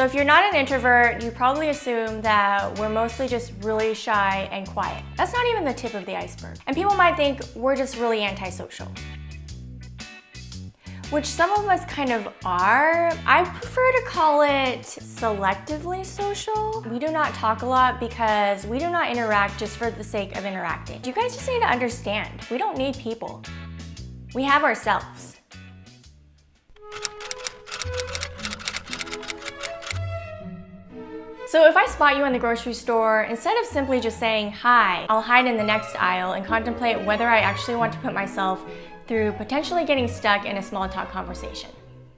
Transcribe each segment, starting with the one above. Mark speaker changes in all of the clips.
Speaker 1: So if you're not an introvert, you probably assume that we're mostly just really shy and quiet. That's not even the tip of the iceberg. And people might think we're just really antisocial, which some of us kind of are. I prefer to call it selectively social. We do not talk a lot because we do not interact just for the sake of interacting. You guys just need to understand, we don't need people. We have ourselves. So if I spot you in the grocery store, instead of simply just saying hi, I'll hide in the next aisle and contemplate whether I actually want to put myself through potentially getting stuck in a small talk conversation.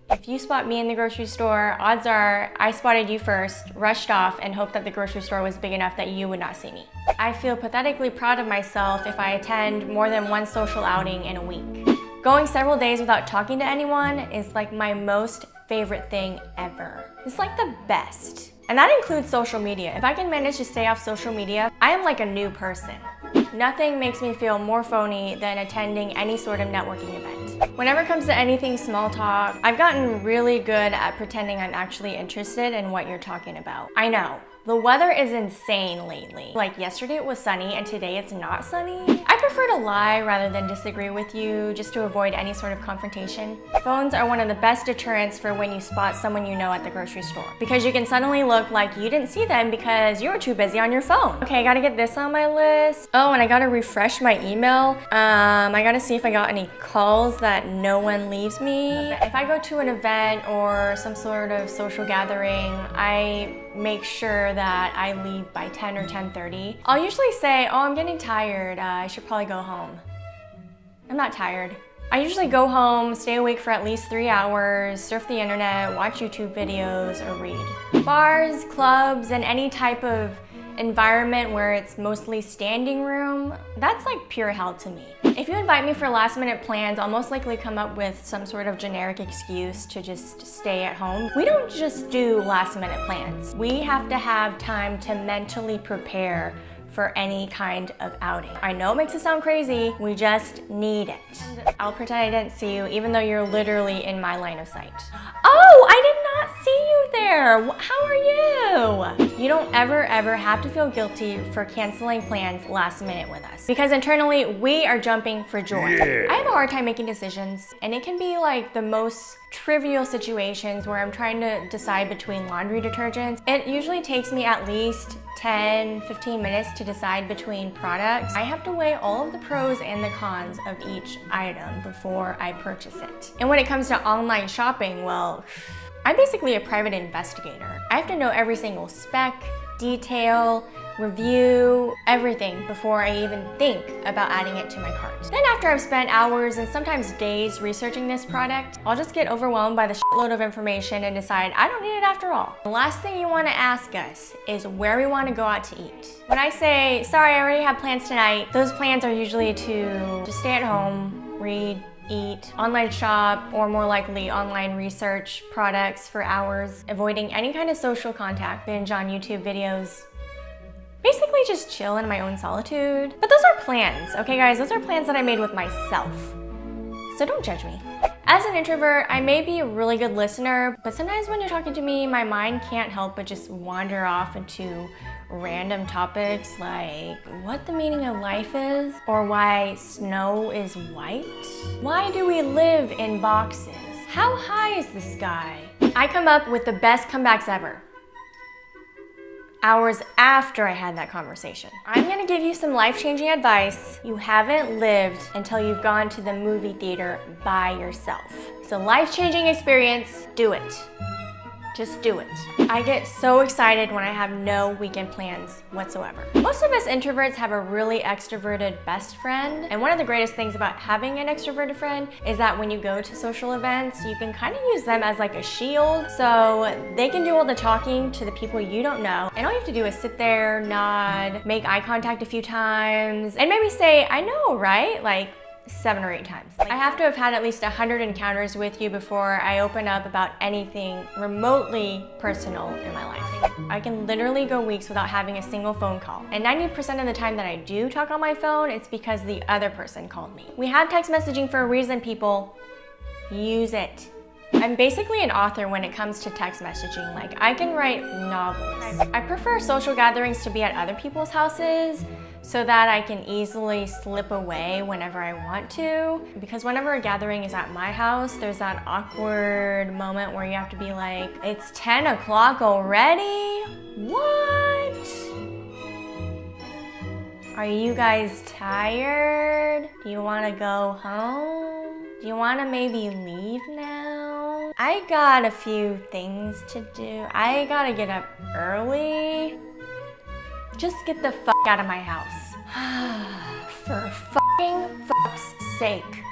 Speaker 1: If you spot me in the grocery store, odds are I spotted you first, rushed off, and hoped that the grocery store was big enough that you would not see me. I feel pathetically proud of myself if I attend more than one social outing in a week. Going several days without talking to anyone is like my most favorite thing ever. It's like the best. And that includes social media. If I can manage to stay off social media, I am like a new person. Nothing makes me feel more phony than attending any sort of networking event. Whenever it comes to anything small talk, I've gotten really good at pretending I'm actually interested in what you're talking about. I know, the weather is insane lately. Like yesterday it was sunny and today it's not sunny. I prefer to lie rather than disagree with you just to avoid any sort of confrontation. Phones are one of the best deterrents for when you spot someone you know at the grocery store, because you can suddenly look like you didn't see them because you were too busy on your phone. Okay, I gotta get this on my list. Oh, and I gotta refresh my email. I gotta see if I got any calls that no one leaves me. If I go to an event or some sort of social gathering, I make sure that I leave by 10 or 10:30. I'll usually say, oh, I'm getting tired, I should probably go home. I'm not tired. I usually go home, stay awake for at least 3 hours, surf the internet, watch YouTube videos, or read. Bars, clubs, and any type of environment where it's mostly standing room, that's like pure hell to me. If you invite me for last minute plans, I'll most likely come up with some sort of generic excuse to just stay at home. We don't just do last minute plans. We have to have time to mentally prepare for any kind of outing. I know it makes it sound crazy, we just need it. And I'll pretend I didn't see you even though you're literally in my line of sight. Oh, I did not see you there. How are you? You don't ever have to feel guilty for canceling plans last minute with us, because internally we are jumping for joy. Yeah. I have a hard time making decisions, and it can be like the most trivial situations where I'm trying to decide between laundry detergents. It usually takes me at least 10-15 minutes to decide between products. I have to weigh all of the pros and the cons of each item before I purchase it. And when it comes to online shopping, well, I'm basically a private investigator. I have to know every single spec, detail, review, everything before I even think about adding it to my cart. Then after I've spent hours and sometimes days researching this product, I'll just get overwhelmed by the shitload of information and decide I don't need it after all. The last thing you want to ask us is where we want to go out to eat. When I say, sorry, I already have plans tonight, those plans are usually to just stay at home, read, eat, online shop, or more likely online research products for hours, avoiding any kind of social contact, binge on YouTube videos, basically just chill in my own solitude. But those are plans, okay guys? Those are plans that I made with myself. So don't judge me. As an introvert, I may be a really good listener, but sometimes when you're talking to me, my mind can't help but just wander off into random topics like what the meaning of life is, or why snow is white. Why do we live in boxes? How high is the sky? I come up with the best comebacks ever hours after I had that conversation. I'm gonna give you some life-changing advice you haven't lived until you've gone to the movie theater by yourself. So life-changing experience, do it. Just do it. I get so excited when I have no weekend plans whatsoever. Most of us introverts have a really extroverted best friend, and one of the greatest things about having an extroverted friend is that when you go to social events, you can kind of use them as like a shield, so they can do all the talking to the people you don't know, and all you have to do is sit there, nod, make eye contact a few times, and maybe say, I know, right? Like 7 or 8 times. I have to have had at least 100 encounters with you before I open up about anything remotely personal in my life. I can literally go weeks without having a single phone call. And 90% of the time that I do talk on my phone, it's because the other person called me. We have text messaging for a reason, people. Use it. I'm basically an author when it comes to text messaging. Like, I can write novels. I prefer social gatherings to be at other people's houses so that I can easily slip away whenever I want to. Because whenever a gathering is at my house, there's that awkward moment where you have to be like, it's 10 o'clock already? What? Are you guys tired? Do you want to go home? Do you want to maybe leave now? I got a few things to do. I gotta get up early. Just get the fuck out of my house. For fucking fuck's sake.